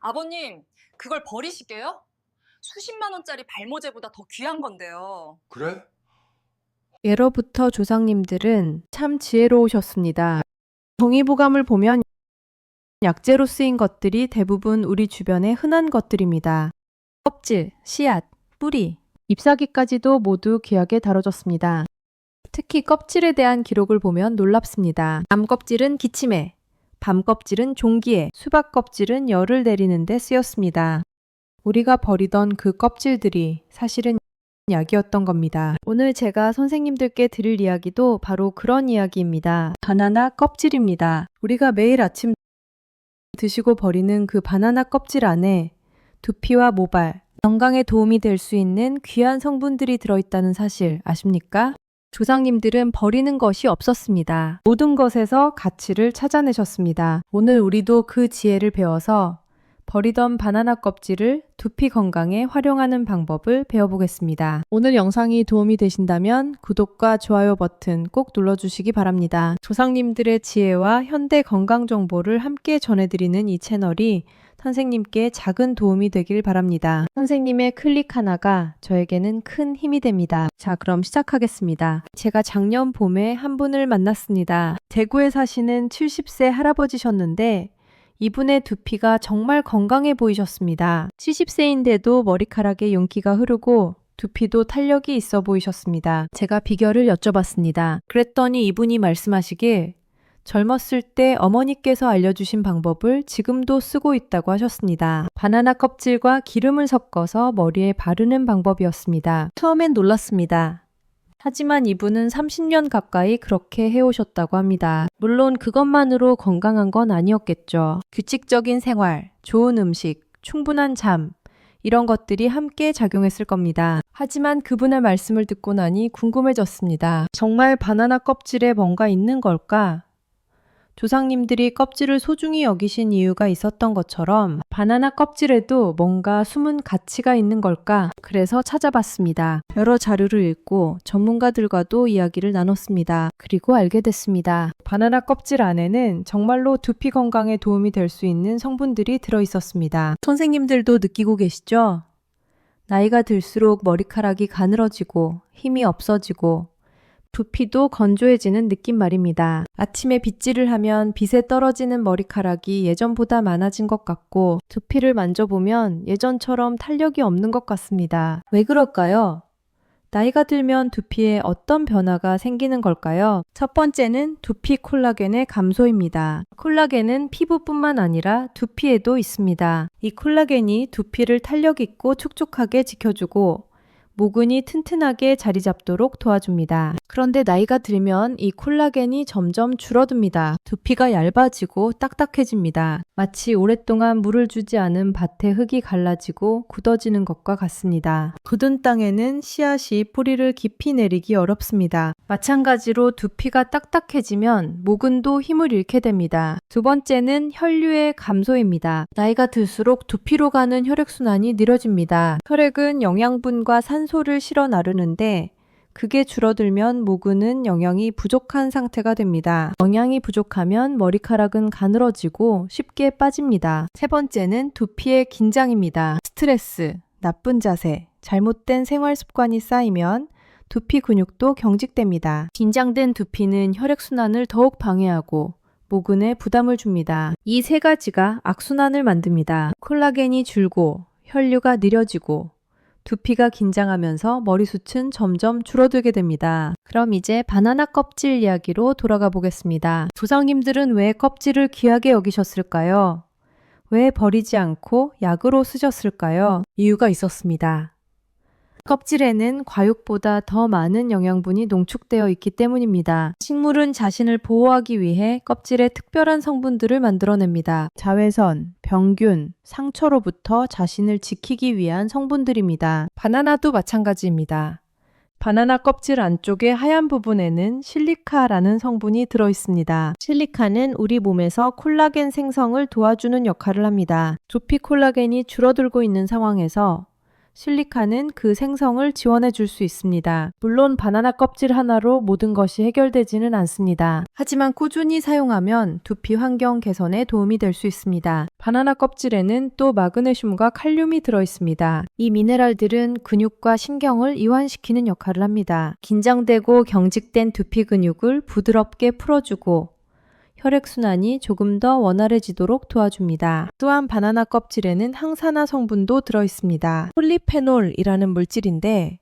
아버님, 그걸 버리시게요? 수십만 원짜리 발모제보다 더 귀한 건데요. 그래? 예로부터 조상님들은 참 지혜로우셨습니다. 종이보감을 보면 약재로 쓰인 것들이 대부분 우리 주변에 흔한 것들입니다. 껍질, 씨앗, 뿌리, 잎사귀까지도 모두 귀하게 다뤄졌습니다. 특히 껍질에 대한 기록을 보면 놀랍습니다. 암 껍질은 기침에, 밤 껍질은 종기에, 수박 껍질은 열을 내리는 데 쓰였습니다. 우리가 버리던 그 껍질들이 사실은 약이었던 겁니다. 오늘 제가 선생님들께 드릴 이야기도 바로 그런 이야기입니다. 바나나 껍질입니다. 우리가 매일 아침 드시고 버리는 그 바나나 껍질 안에 두피와 모발, 건강에 도움이 될 수 있는 귀한 성분들이 들어있다는 사실 아십니까? 조상님들은 버리는 것이 없었습니다. 모든 것에서 가치를 찾아내셨습니다. 오늘 우리도 그 지혜를 배워서 버리던 바나나 껍질을 두피 건강에 활용하는 방법을 배워보겠습니다. 오늘 영상이 도움이 되신다면 구독과 좋아요 버튼 꼭 눌러주시기 바랍니다. 조상님들의 지혜와 현대 건강 정보를 함께 전해드리는 이 채널이 선생님께 작은 도움이 되길 바랍니다. 선생님의 클릭 하나가 저에게는 큰 힘이 됩니다. 자, 그럼 시작하겠습니다. 제가 작년 봄에 한 분을 만났습니다. 대구에 사시는 70세 할아버지셨는데 이분의 두피가 정말 건강해 보이셨습니다. 70세인데도 머리카락에 윤기가 흐르고 두피도 탄력이 있어 보이셨습니다. 제가 비결을 여쭤봤습니다. 그랬더니 이분이 말씀하시길 젊었을 때 어머니께서 알려주신 방법을 지금도 쓰고 있다고 하셨습니다. 바나나 껍질과 기름을 섞어서 머리에 바르는 방법이었습니다. 처음엔 놀랐습니다. 하지만 이분은 30년 가까이 그렇게 해오셨다고 합니다. 물론 그것만으로 건강한 건 아니었겠죠. 규칙적인 생활, 좋은 음식, 충분한 잠, 이런 것들이 함께 작용했을 겁니다. 하지만 그분의 말씀을 듣고 나니 궁금해졌습니다. 정말 바나나 껍질에 뭔가 있는 걸까? 조상님들이 껍질을 소중히 여기신 이유가 있었던 것처럼 바나나 껍질에도 뭔가 숨은 가치가 있는 걸까? 그래서 찾아봤습니다. 여러 자료를 읽고 전문가들과도 이야기를 나눴습니다. 그리고 알게 됐습니다. 바나나 껍질 안에는 정말로 두피 건강에 도움이 될 수 있는 성분들이 들어있었습니다. 선생님들도 느끼고 계시죠? 나이가 들수록 머리카락이 가늘어지고 힘이 없어지고 두피도 건조해지는 느낌 말입니다. 아침에 빗질을 하면 빛에 떨어지는 머리카락이 예전보다 많아진 것 같고 두피를 만져보면 예전처럼 탄력이 없는 것 같습니다. 왜 그럴까요? 나이가 들면 두피에 어떤 변화가 생기는 걸까요? 첫 번째는 두피 콜라겐의 감소입니다. 콜라겐은 피부뿐만 아니라 두피에도 있습니다. 이 콜라겐이 두피를 탄력 있고 촉촉하게 지켜주고 모근이 튼튼하게 자리 잡도록 도와줍니다. 그런데 나이가 들면 이 콜라겐이 점점 줄어듭니다. 두피가 얇아지고 딱딱해집니다. 마치 오랫동안 물을 주지 않은 밭의 흙이 갈라지고 굳어지는 것과 같습니다. 굳은 땅에는 씨앗이 뿌리를 깊이 내리기 어렵습니다. 마찬가지로 두피가 딱딱해지면 모근도 힘을 잃게 됩니다. 두 번째는 혈류의 감소입니다. 나이가 들수록 두피로 가는 혈액순환이 느려집니다. 혈액은 영양분과 산소를 실어 나르는데 그게 줄어들면 모근은 영양이 부족한 상태가 됩니다. 영양이 부족하면 머리카락은 가늘어지고 쉽게 빠집니다. 세 번째는 두피의 긴장입니다. 스트레스, 나쁜 자세, 잘못된 생활 습관이 쌓이면 두피 근육도 경직됩니다. 긴장된 두피는 혈액순환을 더욱 방해하고 모근에 부담을 줍니다. 이 세 가지가 악순환을 만듭니다. 콜라겐이 줄고 혈류가 느려지고 두피가 긴장하면서 머리숱은 점점 줄어들게 됩니다. 그럼 이제 바나나 껍질 이야기로 돌아가 보겠습니다. 조상님들은 왜 껍질을 귀하게 여기셨을까요? 왜 버리지 않고 약으로 쓰셨을까요? 이유가 있었습니다. 껍질에는 과육보다 더 많은 영양분이 농축되어 있기 때문입니다. 식물은 자신을 보호하기 위해 껍질에 특별한 성분들을 만들어냅니다. 자외선, 병균, 상처로부터 자신을 지키기 위한 성분들입니다. 바나나도 마찬가지입니다. 바나나 껍질 안쪽의 하얀 부분에는 실리카라는 성분이 들어있습니다. 실리카는 우리 몸에서 콜라겐 생성을 도와주는 역할을 합니다. 두피 콜라겐이 줄어들고 있는 상황에서 실리카는 그 생성을 지원해 줄 수 있습니다. 물론 바나나 껍질 하나로 모든 것이 해결되지는 않습니다. 하지만 꾸준히 사용하면 두피 환경 개선에 도움이 될 수 있습니다. 바나나 껍질에는 또 마그네슘과 칼륨이 들어 있습니다. 이 미네랄들은 근육과 신경을 이완시키는 역할을 합니다. 긴장되고 경직된 두피 근육을 부드럽게 풀어주고 혈액순환이 조금 더 원활해지도록 도와줍니다. 또한 바나나 껍질에는 항산화 성분도 들어 있습니다. 폴리페놀이라는 물질인데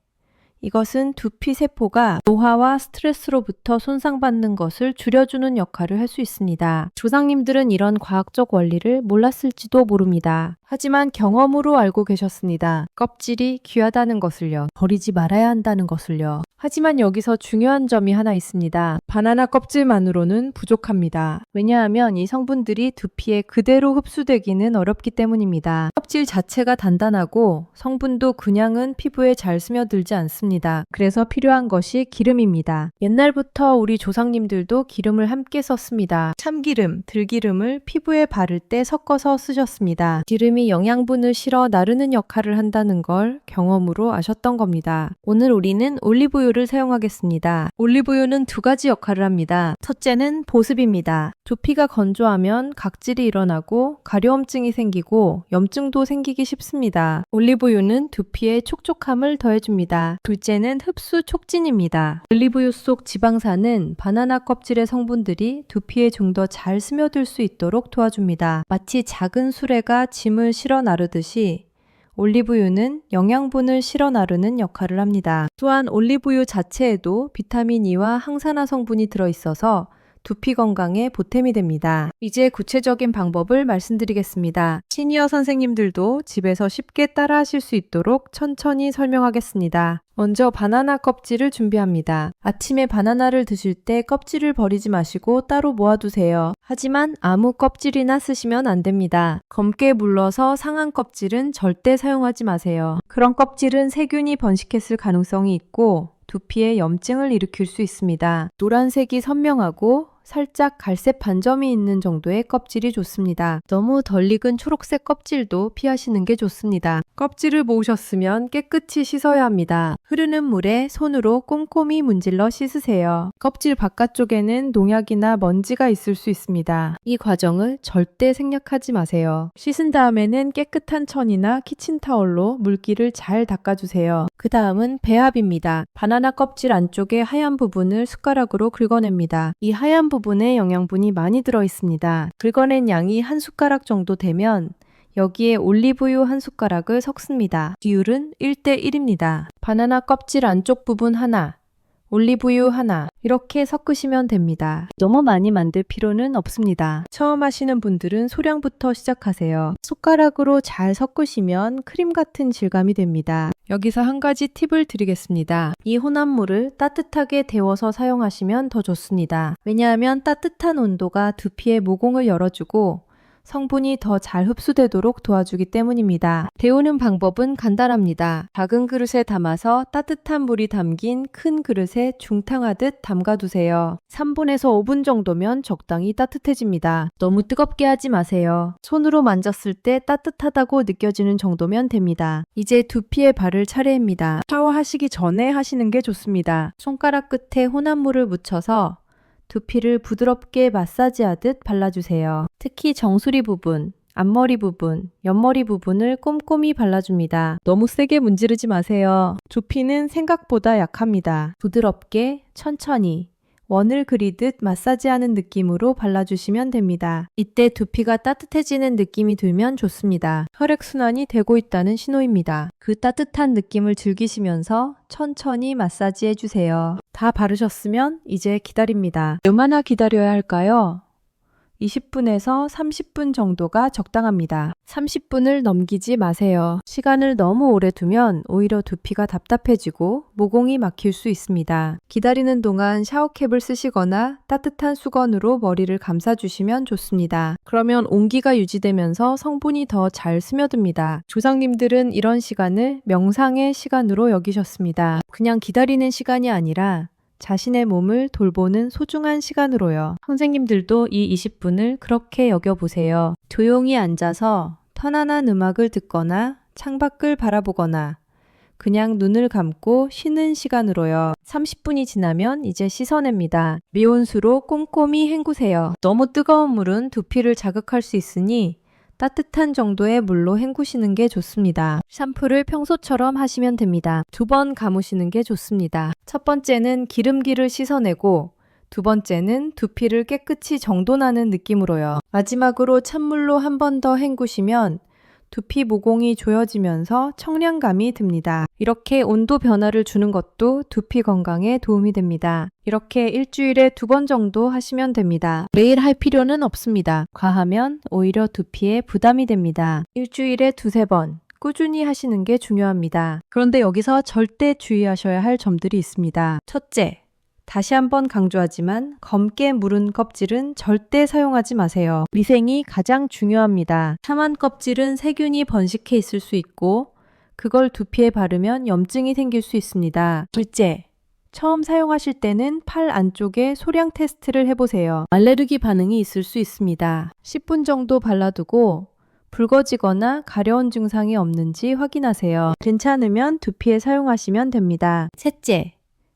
이것은 두피 세포가 노화와 스트레스로부터 손상받는 것을 줄여주는 역할을 할 수 있습니다. 조상님들은 이런 과학적 원리를 몰랐을지도 모릅니다. 하지만 경험으로 알고 계셨습니다. 껍질이 귀하다는 것을요. 버리지 말아야 한다는 것을요. 하지만 여기서 중요한 점이 하나 있습니다. 바나나 껍질만으로는 부족합니다. 왜냐하면 이 성분들이 두피에 그대로 흡수되기는 어렵기 때문입니다. 껍질 자체가 단단하고 성분도 그냥은 피부에 잘 스며들지 않습니다. 그래서 필요한 것이 기름입니다. 옛날부터 우리 조상님들도 기름을 함께 썼습니다. 참기름, 들기름을 피부에 바를 때 섞어서 쓰셨습니다. 기름이 영양분을 실어 나르는 역할을 한다는 걸 경험으로 아셨던 겁니다. 오늘 우리는 올리브유를 사용하겠습니다. 올리브유는 두 가지 역할을 합니다. 첫째는 보습입니다. 두피가 건조하면 각질이 일어나고 가려움증이 생기고 염증도 생기기 쉽습니다. 올리브유는 두피에 촉촉함을 더해줍니다. 둘째는 흡수 촉진입니다. 올리브유 속 지방산은 바나나 껍질의 성분들이 두피에 좀 더 잘 스며들 수 있도록 도와줍니다. 마치 작은 수레가 짐을 실어 나르듯이 올리브유는 영양분을 실어 나르는 역할을 합니다. 또한 올리브유 자체에도 비타민 E와 항산화 성분이 들어있어서 두피 건강에 보탬이 됩니다. 이제 구체적인 방법을 말씀드리겠습니다. 시니어 선생님들도 집에서 쉽게 따라 하실 수 있도록 천천히 설명하겠습니다. 먼저 바나나 껍질을 준비합니다. 아침에 바나나를 드실 때 껍질을 버리지 마시고 따로 모아두세요. 하지만 아무 껍질이나 쓰시면 안 됩니다. 검게 물러서 상한 껍질은 절대 사용하지 마세요. 그런 껍질은 세균이 번식했을 가능성이 있고 두피에 염증을 일으킬 수 있습니다. 노란색이 선명하고 살짝 갈색 반점이 있는 정도의 껍질이 좋습니다. 너무 덜 익은 초록색 껍질도 피하시는 게 좋습니다. 껍질을 모으셨으면 깨끗이 씻어야 합니다. 흐르는 물에 손으로 꼼꼼히 문질러 씻으세요. 껍질 바깥쪽에는 농약이나 먼지가 있을 수 있습니다. 이 과정을 절대 생략하지 마세요. 씻은 다음에는 깨끗한 천이나 키친타올로 물기를 잘 닦아주세요. 그 다음은 배합입니다. 바나나 껍질 안쪽의 하얀 부분을 숟가락으로 긁어냅니다. 이 하얀 부분에 영양분이 많이 들어있습니다. 긁어낸 양이 한 숟가락 정도 되면 여기에 올리브유 한 숟가락을 섞습니다. 비율은 1:1입니다. 바나나 껍질 안쪽 부분 하나, 올리브유 하나 이렇게 섞으시면 됩니다. 너무 많이 만들 필요는 없습니다. 처음 하시는 분들은 소량부터 시작하세요. 숟가락으로 잘 섞으시면 크림 같은 질감이 됩니다. 여기서 한 가지 팁을 드리겠습니다. 이 혼합물을 따뜻하게 데워서 사용하시면 더 좋습니다. 왜냐하면 따뜻한 온도가 두피의 모공을 열어주고 성분이 더 잘 흡수되도록 도와주기 때문입니다. 데우는 방법은 간단합니다. 작은 그릇에 담아서 따뜻한 물이 담긴 큰 그릇에 중탕하듯 담가두세요. 3분에서 5분 정도면 적당히 따뜻해집니다. 너무 뜨겁게 하지 마세요. 손으로 만졌을 때 따뜻하다고 느껴지는 정도면 됩니다. 이제 두피에 바를 차례입니다. 샤워하시기 전에 하시는 게 좋습니다. 손가락 끝에 혼합물을 묻혀서 두피를 부드럽게 마사지하듯 발라주세요. 특히 정수리 부분, 앞머리 부분, 옆머리 부분을 꼼꼼히 발라줍니다. 너무 세게 문지르지 마세요. 두피는 생각보다 약합니다. 부드럽게, 천천히, 원을 그리듯 마사지하는 느낌으로 발라주시면 됩니다. 이때 두피가 따뜻해지는 느낌이 들면 좋습니다. 혈액순환이 되고 있다는 신호입니다. 그 따뜻한 느낌을 즐기시면서 천천히 마사지해주세요. 다 바르셨으면 이제 기다립니다. 얼마나 기다려야 할까요? 20분에서 30분 정도가 적당합니다. 30분을 넘기지 마세요. 시간을 너무 오래 두면 오히려 두피가 답답해지고 모공이 막힐 수 있습니다. 기다리는 동안 샤워캡을 쓰시거나 따뜻한 수건으로 머리를 감싸주시면 좋습니다. 그러면 온기가 유지되면서 성분이 더 잘 스며듭니다. 조상님들은 이런 시간을 명상의 시간으로 여기셨습니다. 그냥 기다리는 시간이 아니라 자신의 몸을 돌보는 소중한 시간으로요. 선생님들도 이 20분을 그렇게 여겨보세요. 조용히 앉아서 편안한 음악을 듣거나 창밖을 바라보거나 그냥 눈을 감고 쉬는 시간으로요. 30분이 지나면 이제 씻어냅니다. 미온수로 꼼꼼히 헹구세요. 너무 뜨거운 물은 두피를 자극할 수 있으니 따뜻한 정도의 물로 헹구시는 게 좋습니다. 샴푸를 평소처럼 하시면 됩니다. 2번 감으시는 게 좋습니다. 첫 번째는 기름기를 씻어내고 두 번째는 두피를 깨끗이 정돈하는 느낌으로요. 마지막으로 찬물로 한 번 더 헹구시면 두피 모공이 조여지면서 청량감이 듭니다. 이렇게 온도 변화를 주는 것도 두피 건강에 도움이 됩니다. 이렇게 일주일에 2번 정도 하시면 됩니다. 매일 할 필요는 없습니다. 과하면 오히려 두피에 부담이 됩니다. 일주일에 2~3번 꾸준히 하시는 게 중요합니다. 그런데 여기서 절대 주의하셔야 할 점들이 있습니다. 첫째, 다시 한번 강조하지만 검게 무른 껍질은 절대 사용하지 마세요. 위생이 가장 중요합니다. 참한 껍질은 세균이 번식해 있을 수 있고 그걸 두피에 바르면 염증이 생길 수 있습니다. 둘째, 처음 사용하실 때는 팔 안쪽에 소량 테스트를 해보세요. 알레르기 반응이 있을 수 있습니다. 10분 정도 발라두고 붉어지거나 가려운 증상이 없는지 확인하세요. 괜찮으면 두피에 사용하시면 됩니다. 셋째,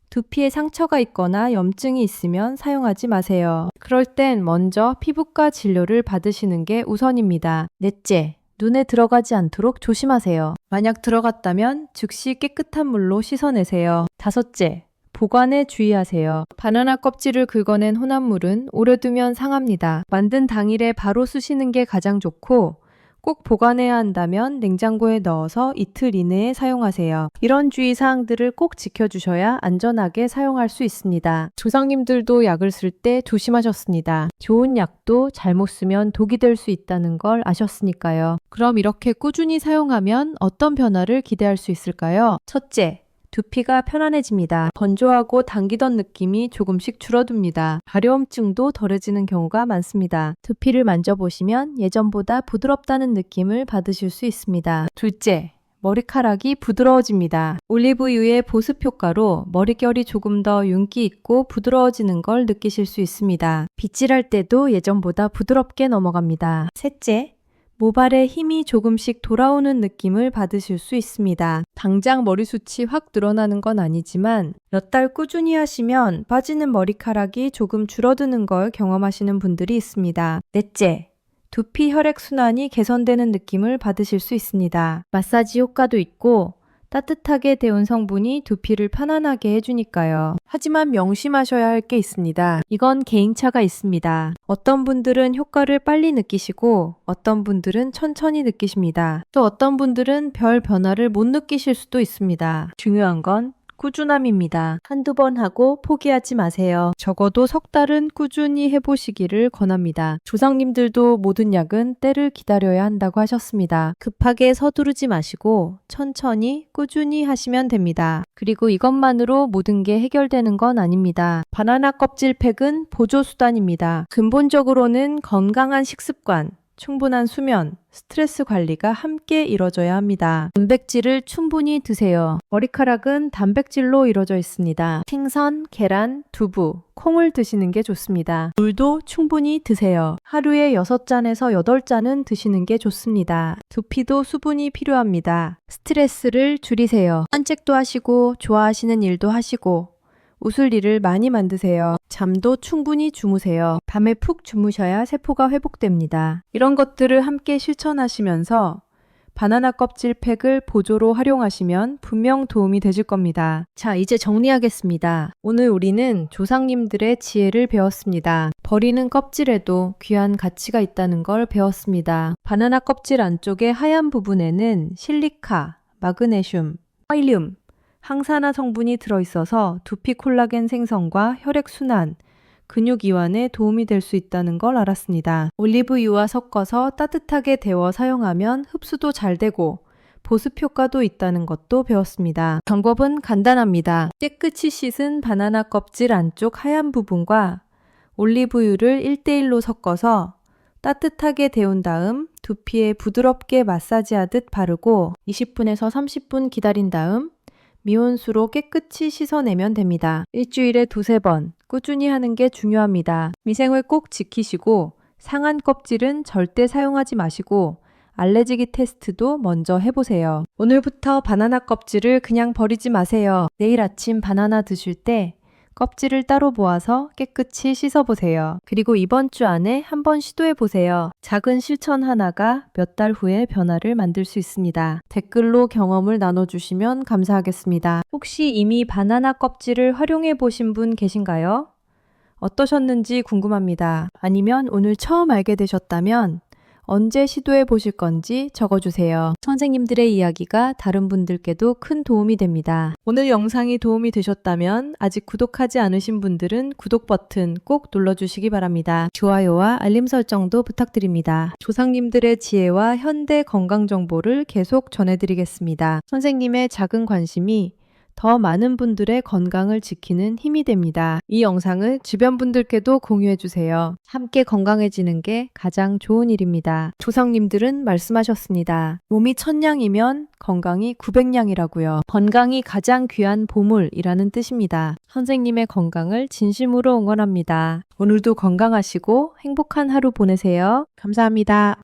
두피에 상처가 있거나 염증이 있으면 사용하지 마세요. 그럴 땐 먼저 피부과 진료를 받으시는 게 우선입니다. 넷째, 눈에 들어가지 않도록 조심하세요. 만약 들어갔다면 즉시 깨끗한 물로 씻어내세요. 다섯째, 보관에 주의하세요. 바나나 껍질을 긁어낸 혼합물은 오래 두면 상합니다. 만든 당일에 바로 쓰시는 게 가장 좋고 꼭 보관해야 한다면 냉장고에 넣어서 이틀 이내에 사용하세요. 이런 주의사항들을 꼭 지켜주셔야 안전하게 사용할 수 있습니다. 조상님들도 약을 쓸 때 조심하셨습니다. 좋은 약도 잘못 쓰면 독이 될 수 있다는 걸 아셨으니까요. 그럼 이렇게 꾸준히 사용하면 어떤 변화를 기대할 수 있을까요? 첫째, 두피가 편안해집니다. 건조하고 당기던 느낌이 조금씩 줄어듭니다. 가려움증도 덜해지는 경우가 많습니다. 두피를 만져보시면 예전보다 부드럽다는 느낌을 받으실 수 있습니다. 둘째, 머리카락이 부드러워집니다. 올리브유의 보습 효과로 머릿결이 조금 더 윤기 있고 부드러워지는 걸 느끼실 수 있습니다. 빗질할 때도 예전보다 부드럽게 넘어갑니다. 셋째, 모발에 힘이 조금씩 돌아오는 느낌을 받으실 수 있습니다. 당장 머리숱이 확 늘어나는 건 아니지만 몇 달 꾸준히 하시면 빠지는 머리카락이 조금 줄어드는 걸 경험하시는 분들이 있습니다. 넷째, 두피 혈액순환이 개선되는 느낌을 받으실 수 있습니다. 마사지 효과도 있고 따뜻하게 데운 성분이 두피를 편안하게 해주니까요. 하지만 명심하셔야 할 게 있습니다. 이건 개인차가 있습니다. 어떤 분들은 효과를 빨리 느끼시고 어떤 분들은 천천히 느끼십니다. 또 어떤 분들은 별 변화를 못 느끼실 수도 있습니다. 중요한 건 꾸준함입니다. 한두 번 하고 포기하지 마세요. 적어도 석 달은 꾸준히 해보시기를 권합니다. 조상님들도 모든 약은 때를 기다려야 한다고 하셨습니다. 급하게 서두르지 마시고 천천히 꾸준히 하시면 됩니다. 그리고 이것만으로 모든 게 해결되는 건 아닙니다. 바나나 껍질 팩은 보조수단입니다. 근본적으로는 건강한 식습관, 충분한 수면, 스트레스 관리가 함께 이뤄져야 합니다. 단백질을 충분히 드세요. 머리카락은 단백질로 이루어져 있습니다. 생선, 계란, 두부, 콩을 드시는 게 좋습니다. 물도 충분히 드세요. 하루에 6잔에서 8잔은 드시는 게 좋습니다. 두피도 수분이 필요합니다. 스트레스를 줄이세요. 산책도 하시고 좋아하시는 일도 하시고 웃을 일을 많이 만드세요. 잠도 충분히 주무세요. 밤에 푹 주무셔야 세포가 회복됩니다. 이런 것들을 함께 실천하시면서 바나나 껍질 팩을 보조로 활용하시면 분명 도움이 되실 겁니다. 자, 이제 정리하겠습니다. 오늘 우리는 조상님들의 지혜를 배웠습니다. 버리는 껍질에도 귀한 가치가 있다는 걸 배웠습니다. 바나나 껍질 안쪽의 하얀 부분에는 실리카, 마그네슘, 칼륨, 항산화 성분이 들어있어서 두피 콜라겐 생성과 혈액순환, 근육 이완에 도움이 될 수 있다는 걸 알았습니다. 올리브유와 섞어서 따뜻하게 데워 사용하면 흡수도 잘 되고 보습 효과도 있다는 것도 배웠습니다. 방법은 간단합니다. 깨끗이 씻은 바나나 껍질 안쪽 하얀 부분과 올리브유를 1:1로 섞어서 따뜻하게 데운 다음 두피에 부드럽게 마사지하듯 바르고 20분에서 30분 기다린 다음 미온수로 깨끗이 씻어내면 됩니다. 일주일에 2~3번 꾸준히 하는 게 중요합니다. 위생을 꼭 지키시고 상한 껍질은 절대 사용하지 마시고 알레르기 테스트도 먼저 해보세요. 오늘부터 바나나 껍질을 그냥 버리지 마세요. 내일 아침 바나나 드실 때 껍질을 따로 모아서 깨끗이 씻어보세요. 그리고 이번 주 안에 한번 시도해보세요. 작은 실천 하나가 몇 달 후에 변화를 만들 수 있습니다. 댓글로 경험을 나눠주시면 감사하겠습니다. 혹시 이미 바나나 껍질을 활용해보신 분 계신가요? 어떠셨는지 궁금합니다. 아니면 오늘 처음 알게 되셨다면 언제 시도해 보실 건지 적어주세요. 선생님들의 이야기가 다른 분들께도 큰 도움이 됩니다. 오늘 영상이 도움이 되셨다면 아직 구독하지 않으신 분들은 구독 버튼 꼭 눌러주시기 바랍니다. 좋아요와 알림 설정도 부탁드립니다. 조상님들의 지혜와 현대 건강 정보를 계속 전해드리겠습니다. 선생님의 작은 관심이 더 많은 분들의 건강을 지키는 힘이 됩니다. 이 영상을 주변 분들께도 공유해주세요. 함께 건강해지는 게 가장 좋은 일입니다. 조상님들은 말씀하셨습니다. 몸이 1000냥이면 건강이 900냥이라고요. 건강이 가장 귀한 보물이라는 뜻입니다. 선생님의 건강을 진심으로 응원합니다. 오늘도 건강하시고 행복한 하루 보내세요. 감사합니다.